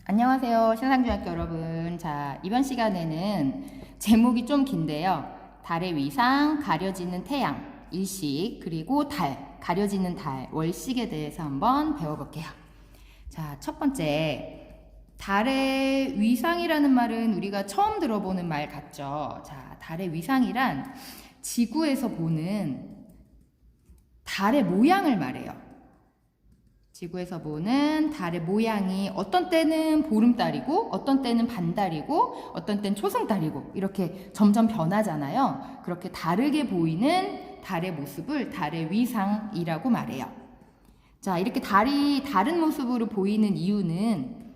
안녕하세요. 신상중학교 여러분. 자, 이번 시간에는 제목이 좀 긴데요. 달의 위상, 가려지는 태양, 일식, 그리고 달, 가려지는 달, 월식에 대해서 한번 배워볼게요. 자, 첫 번째, 달의 위상이라는 말은 우리가 처음 들어보는 말 같죠? 자, 달의 위상이란 지구에서 보는 달의 모양을 말해요. 지구에서 보는 달의 모양이 어떤 때는 보름달이고 어떤 때는 반달이고 어떤 때는 초승달이고 이렇게 점점 변하잖아요. 그렇게 다르게 보이는 달의 모습을 달의 위상이라고 말해요. 자, 이렇게 달이 다른 모습으로 보이는 이유는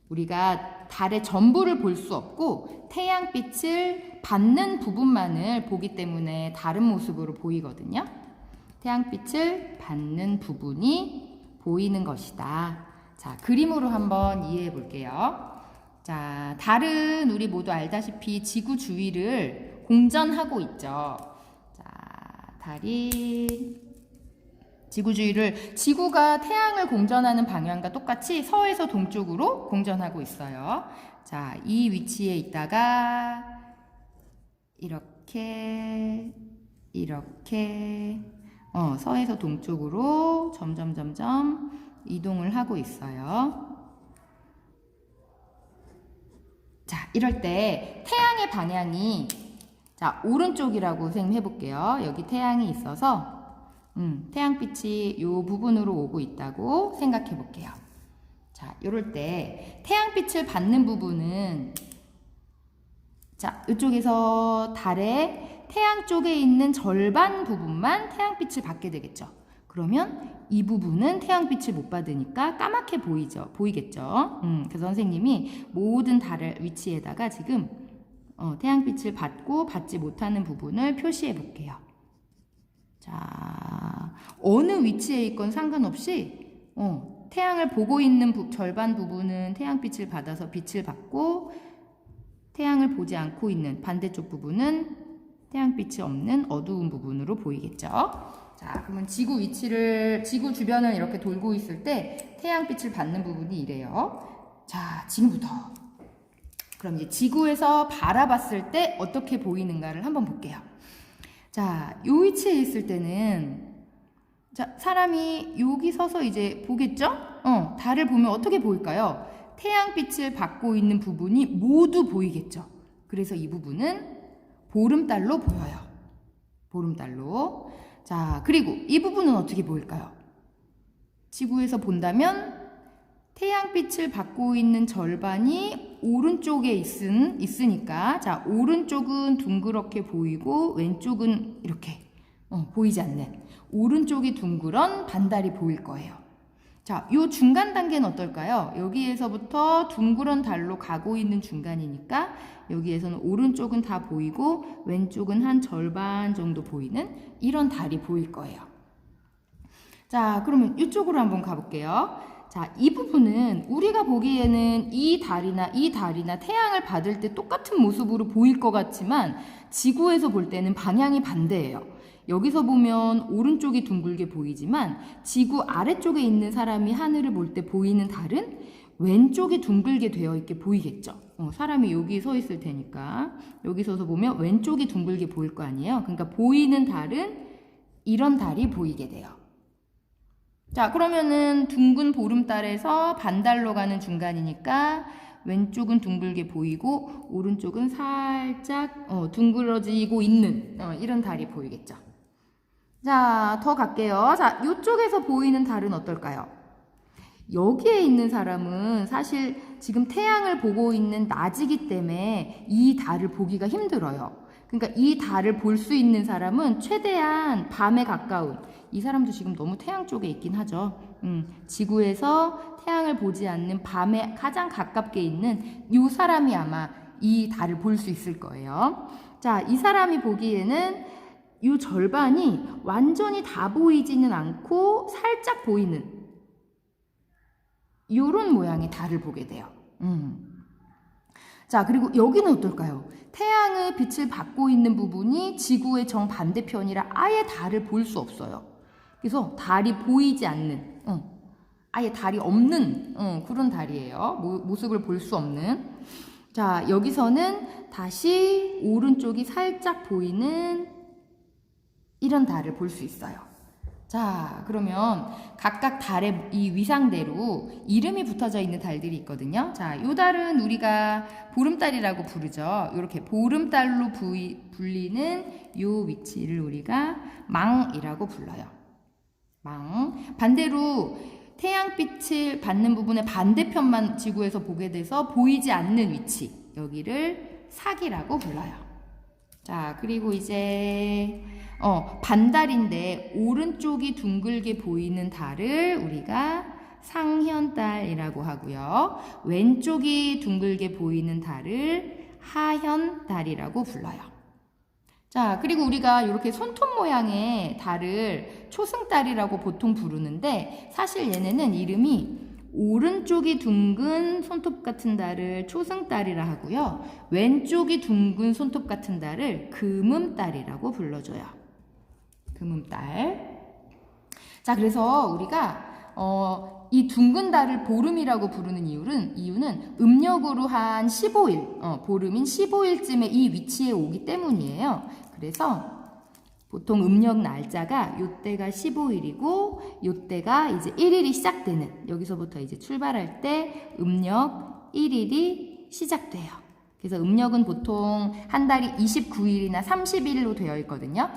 우리가 달의 전부를 볼 수 없고 태양빛을 받는 부분만을 보기 때문에 다른 모습으로 보이거든요. 태양빛을 받는 부분이 보이는 것이다. 자, 그림으로 한번 이해해 볼게요. 자, 달은 우리 모두 알다시피 지구 주위를 공전하고 있죠. 자, 달이 지구 주위를, 지구가 태양을 공전하는 방향과 똑같이 서에서 동쪽으로 공전하고 있어요. 자, 이 위치에 있다가 이렇게 서에서 동쪽으로 점점 이동을 하고 있어요. 자, 이럴 때 태양의 방향이, 자, 오른쪽이라고 선생님 해볼게요. 여기 태양이 있어서 태양빛이 이 부분으로 오고 있다고 생각해 볼게요. 자, 이럴 때 태양빛을 받는 부분은, 자, 이쪽에서 달의 태양 쪽에 있는 절반 부분만 태양빛을 받게 되겠죠. 그러면 이 부분은 태양빛을 못 받으니까 까맣게 보이겠죠. 그래서 선생님이 모든 달의 위치에다가 지금 태양빛을 받고 받지 못하는 부분을 표시해 볼게요. 자, 어느 위치에 있건 상관없이 태양을 보고 있는 절반 부분은 태양빛을 받아서 빛을 받고, 태양을 보지 않고 있는 반대쪽 부분은 태양빛이 없는 어두운 부분으로 보이겠죠. 자, 그러면 지구 주변을 이렇게 돌고 있을 때 태양빛을 받는 부분이 이래요. 자, 지금부터 그럼 이제 지구에서 바라봤을 때 어떻게 보이는가를 한번 볼게요. 자, 이 위치에 있을 때는, 자, 사람이 여기 서서 이제 보겠죠? 달을 보면 어떻게 보일까요? 태양빛을 받고 있는 부분이 모두 보이겠죠. 그래서 이 부분은 보름달로 보여요. 보름달로. 자, 그리고 이 부분은 어떻게 보일까요? 지구에서 본다면 태양빛을 받고 있는 절반이 오른쪽에 있으니까, 자, 오른쪽은 둥그렇게 보이고 왼쪽은 이렇게 보이지 않는, 오른쪽이 둥그런 반달이 보일 거예요. 자, 요 중간 단계는 어떨까요? 여기에서부터 둥그런 달로 가고 있는 중간이니까 여기에서는 오른쪽은 다 보이고 왼쪽은 한 절반 정도 보이는 이런 달이 보일 거예요. 자, 그러면 이쪽으로 한번 가볼게요. 자, 이 부분은 우리가 보기에는 이 달이나 태양을 받을 때 똑같은 모습으로 보일 것 같지만 지구에서 볼 때는 방향이 반대예요. 여기서 보면 오른쪽이 둥글게 보이지만 지구 아래쪽에 있는 사람이 하늘을 볼 때 보이는 달은 왼쪽이 둥글게 되어 있게 보이겠죠. 사람이 여기 서 있을 테니까 여기 서서 보면 왼쪽이 둥글게 보일 거 아니에요. 그러니까 보이는 달은 이런 달이 보이게 돼요. 자, 그러면은 둥근 보름달에서 반달로 가는 중간이니까 왼쪽은 둥글게 보이고 오른쪽은 살짝 둥그러지고 있는 이런 달이 보이겠죠. 자, 더 갈게요. 자, 이쪽에서 보이는 달은 어떨까요? 여기에 있는 사람은 사실 지금 태양을 보고 있는 낮이기 때문에 이 달을 보기가 힘들어요. 그러니까 이 달을 볼 수 있는 사람은 최대한 밤에 가까운, 이 사람도 지금 너무 태양 쪽에 있긴 하죠. 지구에서 태양을 보지 않는 밤에 가장 가깝게 있는 이 사람이 아마 이 달을 볼 수 있을 거예요. 자, 이 사람이 보기에는 이 절반이 완전히 다 보이지는 않고 살짝 보이는 이런 모양의 달을 보게 돼요. 자, 그리고 여기는 어떨까요? 태양의 빛을 받고 있는 부분이 지구의 정반대편이라 아예 달을 볼 수 없어요. 그래서 달이 보이지 않는, 아예 달이 없는 그런 달이에요. 모습을 볼 수 없는. 자, 여기서는 다시 오른쪽이 살짝 보이는 이런 달을 볼 수 있어요. 자, 그러면 각각 달의 이 위상대로 이름이 붙어져 있는 달들이 있거든요. 자, 요 달은 우리가 보름달이라고 부르죠. 이렇게 보름달로 불리는 요 위치를 우리가 망이라고 불러요. 망. 반대로 태양빛을 받는 부분의 반대편만 지구에서 보게 돼서 보이지 않는 위치, 여기를 사기라고 불러요. 자, 그리고 이제 반달인데 오른쪽이 둥글게 보이는 달을 우리가 상현달이라고 하고요. 왼쪽이 둥글게 보이는 달을 하현달이라고 불러요. 자, 그리고 우리가 이렇게 손톱 모양의 달을 초승달이라고 보통 부르는데 사실 얘네는 이름이 오른쪽이 둥근 손톱 같은 달을 초승달이라 하고요. 왼쪽이 둥근 손톱 같은 달을 금음달이라고 불러줘요. 금음달. 자, 그래서 우리가 이 둥근 달을 보름이라고 부르는 이유는 음력으로 한 15일, 보름인 15일쯤에 이 위치에 오기 때문이에요. 그래서 보통 음력 날짜가 요때가 15일이고 요때가 이제 1일이 시작되는, 여기서부터 이제 출발할 때 음력 1일이 시작돼요. 그래서 음력은 보통 한 달이 29일이나 30일로 되어 있거든요.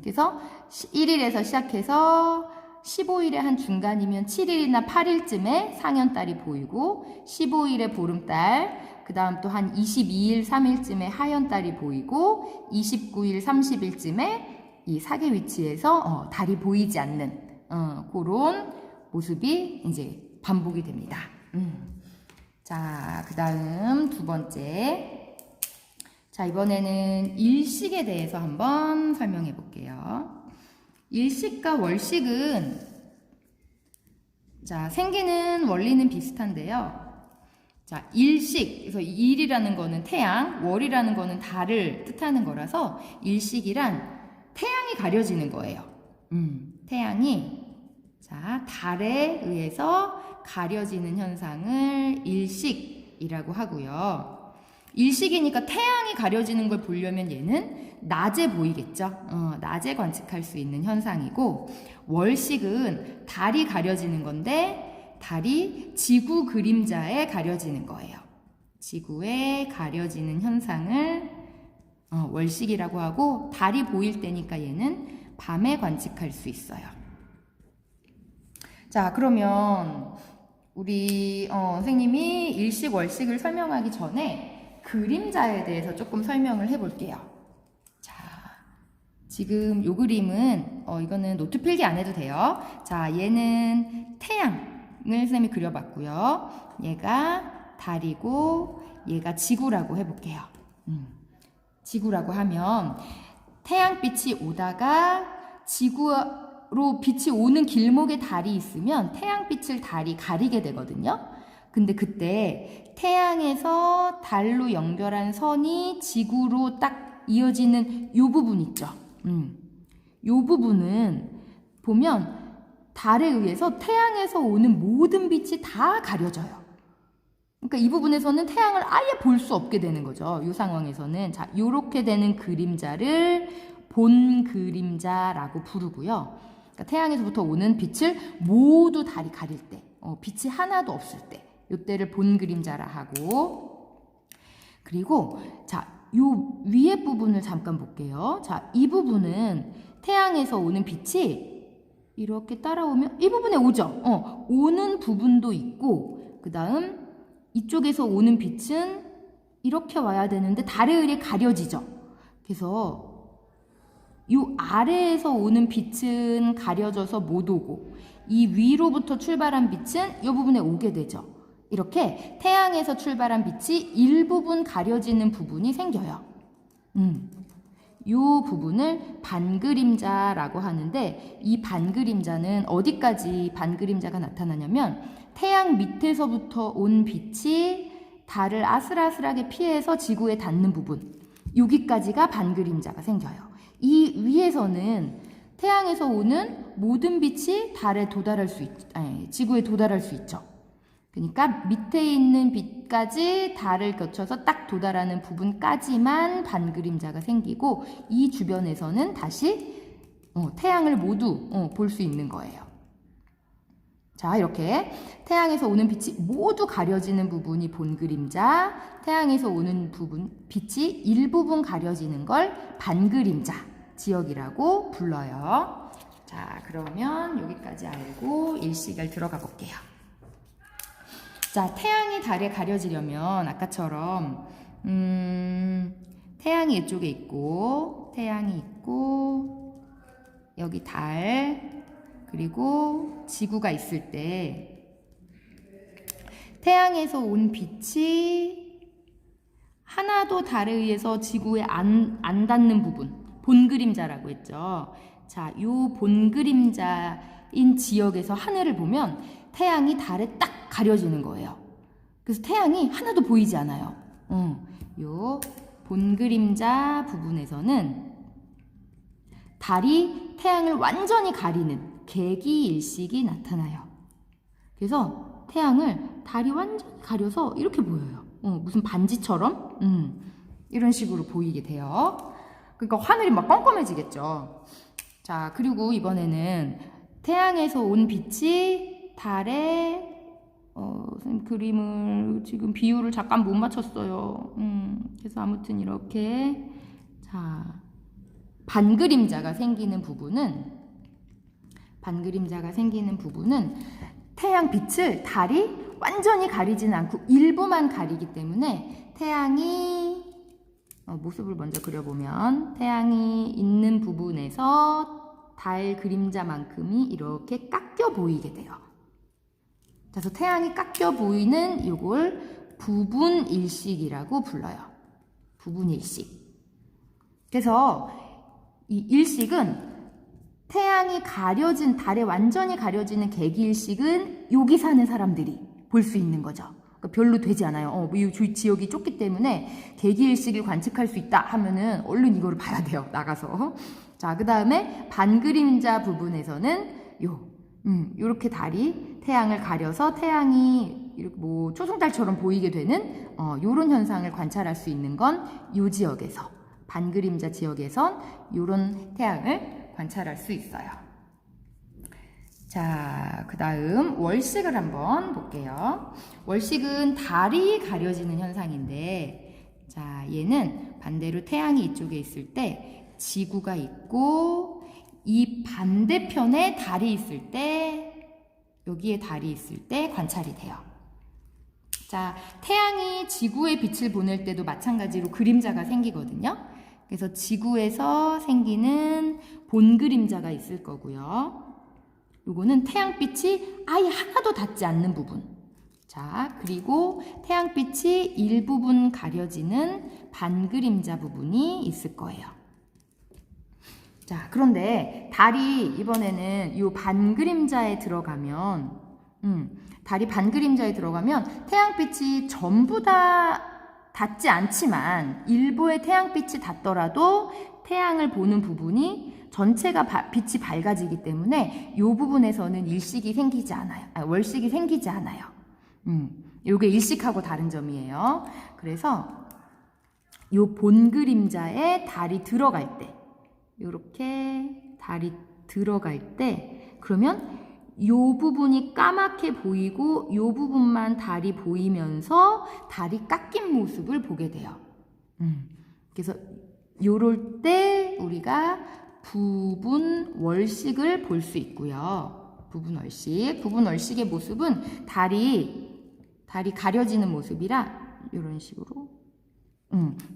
그래서 1일에서 시작해서 15일의 한 중간이면 7일이나 8일쯤에 상현달이 보이고 15일에 보름달, 그 다음 또 한 22일, 3일쯤에 하현달이 보이고 29일, 30일쯤에 이 사계 위치에서 달이 보이지 않는 그런 모습이 이제 반복이 됩니다. 자, 그 다음 두 번째. 자, 이번에는 일식에 대해서 한번 설명해 볼게요. 일식과 월식은 자, 생기는 원리는 비슷한데요. 자, 일식, 그래서 일이라는 거는 태양, 월이라는 거는 달을 뜻하는 거라서 일식이란 태양이 가려지는 거예요. 태양이 자, 달에 의해서 가려지는 현상을 일식이라고 하고요. 일식이니까 태양이 가려지는 걸 보려면 얘는 낮에 보이겠죠. 낮에 관측할 수 있는 현상이고, 월식은 달이 가려지는 건데 달이 지구 그림자에 가려지는 거예요. 지구에 가려지는 현상을 월식이라고 하고, 달이 보일 때니까 얘는 밤에 관측할 수 있어요. 자, 그러면 우리 선생님이 일식, 월식을 설명하기 전에 그림자에 대해서 조금 설명을 해볼게요. 자, 지금 요 그림은 이거는 노트 필기 안 해도 돼요. 자, 얘는 태양을 선생님이 그려봤고요. 얘가 달이고 얘가 지구라고 해볼게요. 지구라고 하면 태양빛이 오다가 지구로 빛이 오는 길목에 달이 있으면 태양빛을 달이 가리게 되거든요. 근데 그때 태양에서 달로 연결한 선이 지구로 딱 이어지는 요 부분 있죠. 요 부분은 보면 달에 의해서 태양에서 오는 모든 빛이 다 가려져요. 그러니까 이 부분에서는 태양을 아예 볼 수 없게 되는 거죠. 이 상황에서는. 자, 요렇게 되는 그림자를 본 그림자라고 부르고요. 그러니까 태양에서부터 오는 빛을 모두 달이 가릴 때, 빛이 하나도 없을 때, 요때를 본 그림자라 하고, 그리고 자, 요 위에 부분을 잠깐 볼게요. 자, 이 부분은 태양에서 오는 빛이 이렇게 따라오면 이 부분에 오죠. 오는 부분도 있고, 그 다음 이쪽에서 오는 빛은 이렇게 와야 되는데 달에 의해 가려지죠. 그래서 요 아래에서 오는 빛은 가려져서 못 오고, 이 위로부터 출발한 빛은 이 부분에 오게 되죠. 이렇게 태양에서 출발한 빛이 일부분 가려지는 부분이 생겨요. 이 부분을 반그림자라고 하는데, 이 반그림자는 어디까지 반그림자가 나타나냐면 태양 밑에서부터 온 빛이 달을 아슬아슬하게 피해서 지구에 닿는 부분, 여기까지가 반그림자가 생겨요. 이 위에서는 태양에서 오는 모든 빛이 달에 도달할 수 지구에 도달할 수 있죠. 그러니까 밑에 있는 빛까지 달을 거쳐서 딱 도달하는 부분까지만 반그림자가 생기고 이 주변에서는 다시 태양을 모두 볼 수 있는 거예요. 자, 이렇게 태양에서 오는 빛이 모두 가려지는 부분이 본그림자, 태양에서 오는 빛이 일부분 가려지는 걸 반그림자 지역이라고 불러요. 자, 그러면 여기까지 알고 일식을 들어가 볼게요. 자, 태양이 달에 가려지려면 아까처럼 태양이 이쪽에 있고 태양이 있고 여기 달 그리고 지구가 있을 때 태양에서 온 빛이 하나도 달에 의해서 지구에 안 닿는 부분 본그림자라고 했죠. 자, 요 본그림자인 지역에서 하늘을 보면 태양이 달에 딱 가려지는 거예요. 그래서 태양이 하나도 보이지 않아요. 요 본그림자 부분에서는 달이 태양을 완전히 가리는 개기일식이 나타나요. 그래서 태양을 달이 완전히 가려서 이렇게 보여요. 무슨 반지처럼 이런 식으로 보이게 돼요. 그러니까 하늘이 막 껌껌해지겠죠. 자, 그리고 이번에는 태양에서 온 빛이 달에 선생님 그림을 지금 비율을 잠깐 못 맞췄어요. 그래서 아무튼 이렇게 자 반그림자가 생기는 부분은 태양 빛을 달이 완전히 가리지는 않고 일부만 가리기 때문에 태양이 모습을 먼저 그려보면 태양이 있는 부분에서 달 그림자만큼이 이렇게 깎여 보이게 돼요. 그래서 태양이 깎여 보이는 이걸 부분일식이라고 불러요. 부분일식. 그래서 이 일식은 태양이 가려진 달에 완전히 가려지는 개기일식은 여기 사는 사람들이 볼 수 있는 거죠. 그러니까 별로 되지 않아요. 이 지역이 좁기 때문에 개기일식을 관측할 수 있다 하면은 얼른 이거를 봐야 돼요. 나가서. 자, 그 다음에 반그림자 부분에서는 요렇게 달이 태양을 가려서 태양이 이렇게 뭐 초승달처럼 보이게 되는 요런 현상을 관찰할 수 있는 건 요 지역에서 반그림자 지역에선 요런 태양을 관찰할 수 있어요. 자, 그 다음 월식을 한번 볼게요. 월식은 달이 가려지는 현상인데 자, 얘는 반대로 태양이 이쪽에 있을 때 지구가 있고 이 반대편에 달이 있을 때 여기에 달이 있을 때 관찰이 돼요. 자, 태양이 지구에 빛을 보낼 때도 마찬가지로 그림자가 생기거든요. 그래서 지구에서 생기는 본그림자가 있을 거고요. 요거는 태양빛이 아예 하나도 닿지 않는 부분. 자, 그리고 태양빛이 일부분 가려지는 반그림자 부분이 있을 거예요. 자, 그런데 달이 이번에는 이 반그림자에 들어가면 태양빛이 전부 다 닿지 않지만 일부의 태양빛이 닿더라도 태양을 보는 부분이 전체가 빛이 밝아지기 때문에 이 부분에서는 일식이 생기지 않아요. 월식이 생기지 않아요. 이게 일식하고 다른 점이에요. 그래서 이 본그림자에 달이 들어갈 때 이렇게 달이 들어갈 때 그러면 이 부분이 까맣게 보이고 이 부분만 달이 보이면서 달이 깎인 모습을 보게 돼요. 그래서 요럴 때 우리가 부분월식을 볼 수 있고요. 부분월식의 모습은 달이 가려지는 모습이라 이런 식으로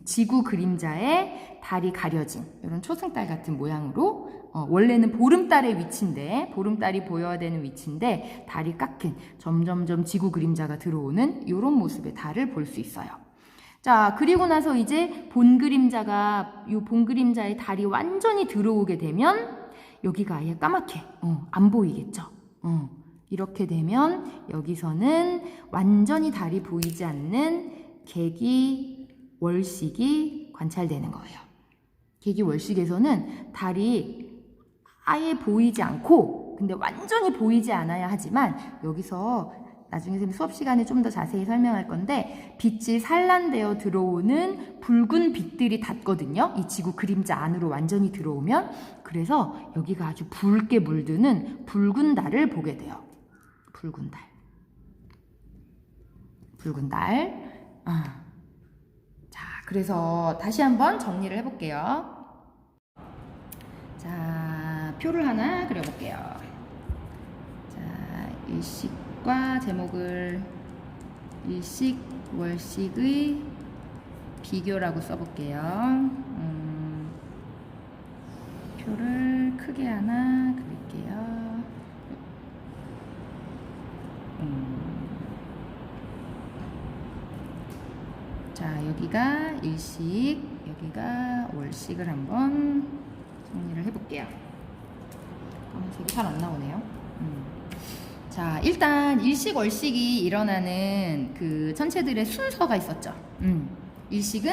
지구 그림자에 달이 가려진 이런 초승달 같은 모양으로 원래는 보름달의 위치인데 보름달이 보여야 되는 위치인데 달이 깎인 점점점 지구 그림자가 들어오는 이런 모습의 달을 볼 수 있어요. 자, 그리고 나서 이제 본그림자의 달이 완전히 들어오게 되면 여기가 아예 까맣게 안 보이겠죠. 이렇게 되면 여기서는 완전히 달이 보이지 않는 개기월식이 관찰되는 거예요. 개기월식에서는 달이 아예 보이지 않고, 근데 완전히 보이지 않아야 하지만 여기서 나중에 선생님 수업 시간에 좀 더 자세히 설명할 건데 빛이 산란되어 들어오는 붉은 빛들이 닿거든요. 이 지구 그림자 안으로 완전히 들어오면. 그래서 여기가 아주 붉게 물드는 붉은 달을 보게 돼요. 붉은 달. 붉은 달. 자, 그래서 다시 한번 정리를 해볼게요. 자, 표를 하나 그려볼게요. 자, 일식과 제목을 일식, 월식의 비교라고 써볼게요. 표를 크게 하나 그릴게요. 자, 여기가 일식, 여기가 월식을 한번 정리를 해볼게요. 검은색이 잘 안 나오네요. 자, 일단 일식, 월식이 일어나는 그 천체들의 순서가 있었죠. 일식은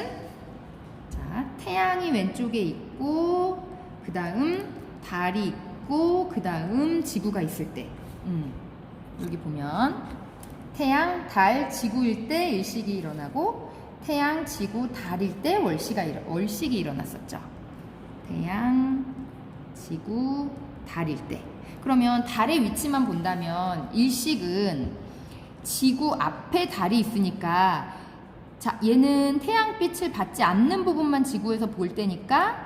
자, 태양이 왼쪽에 있고 그 다음 달이 있고 그 다음 지구가 있을 때 여기 보면 태양, 달, 지구일 때 일식이 일어나고 태양, 지구, 달일 때 월식이 일어났었죠. 태양, 지구, 달일 때. 그러면 달의 위치만 본다면 일식은 지구 앞에 달이 있으니까 자, 얘는 태양빛을 받지 않는 부분만 지구에서 볼 때니까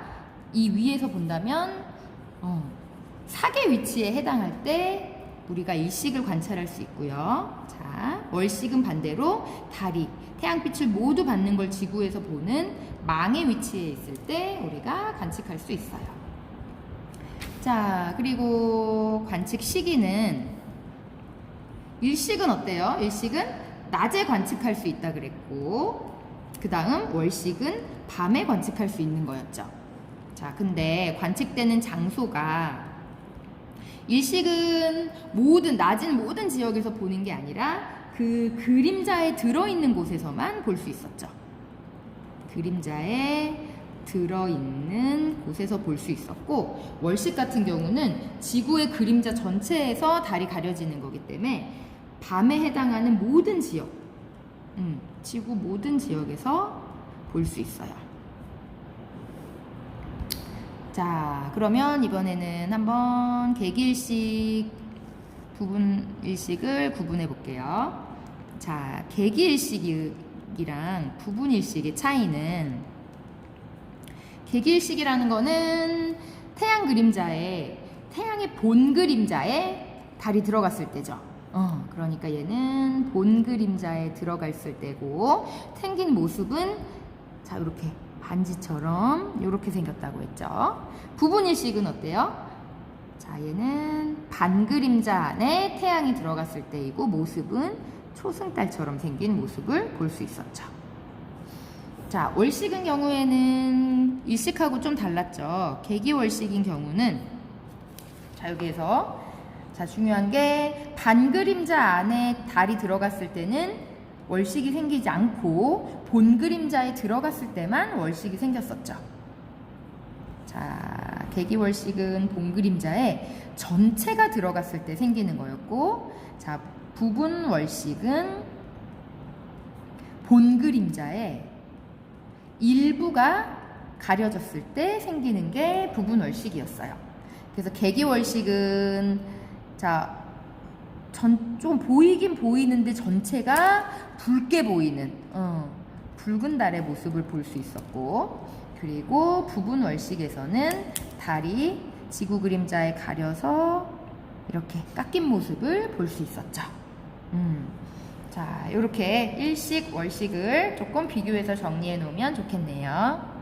이 위에서 본다면 사계 위치에 해당할 때 우리가 일식을 관찰할 수 있고요. 자, 월식은 반대로 달이 태양빛을 모두 받는 걸 지구에서 보는 망의 위치에 있을 때 우리가 관측할 수 있어요. 자, 그리고 관측 시기는 일식은 어때요? 일식은 낮에 관측할 수 있다 그랬고 그 다음 월식은 밤에 관측할 수 있는 거였죠. 자, 근데 관측되는 장소가 일식은 낮은 모든 지역에서 보는 게 아니라 그 그림자에 들어있는 곳에서만 볼 수 있었죠. 그림자에 들어있는 곳에서 볼 수 있었고 월식 같은 경우는 지구의 그림자 전체에서 달이 가려지는 거기 때문에 밤에 해당하는 모든 지역, 지구 모든 지역에서 볼 수 있어요. 자, 그러면 이번에는 한번 개기일식, 부분일식을 구분해 볼게요. 자, 개기일식이랑 부분일식의 차이는 개기일식이라는 거는 태양의 본 그림자에 달이 들어갔을 때죠. 그러니까 얘는 본 그림자에 들어갔을 때고 생긴 모습은 자, 이렇게 반지처럼 이렇게 생겼다고 했죠. 부분일식은 어때요? 자, 얘는 반그림자 안에 태양이 들어갔을 때이고 모습은 초승달처럼 생긴 모습을 볼 수 있었죠. 자, 월식인 경우에는 일식하고 좀 달랐죠. 개기월식인 경우는 자, 여기에서 자, 중요한 게 반그림자 안에 달이 들어갔을 때는 월식이 생기지 않고 본 그림자에 들어갔을 때만 월식이 생겼었죠. 자, 개기월식은 본 그림자에 전체가 들어갔을 때 생기는 거였고 자, 부분월식은 본 그림자에 일부가 가려졌을 때 생기는 게 부분월식이었어요. 그래서 개기월식은 자, 좀 보이긴 보이는데 전체가 붉게 보이는 붉은 달의 모습을 볼 수 있었고 그리고 부분월식에서는 달이 지구 그림자에 가려서 이렇게 깎인 모습을 볼 수 있었죠. 자, 이렇게 일식, 월식을 조금 비교해서 정리해 놓으면 좋겠네요.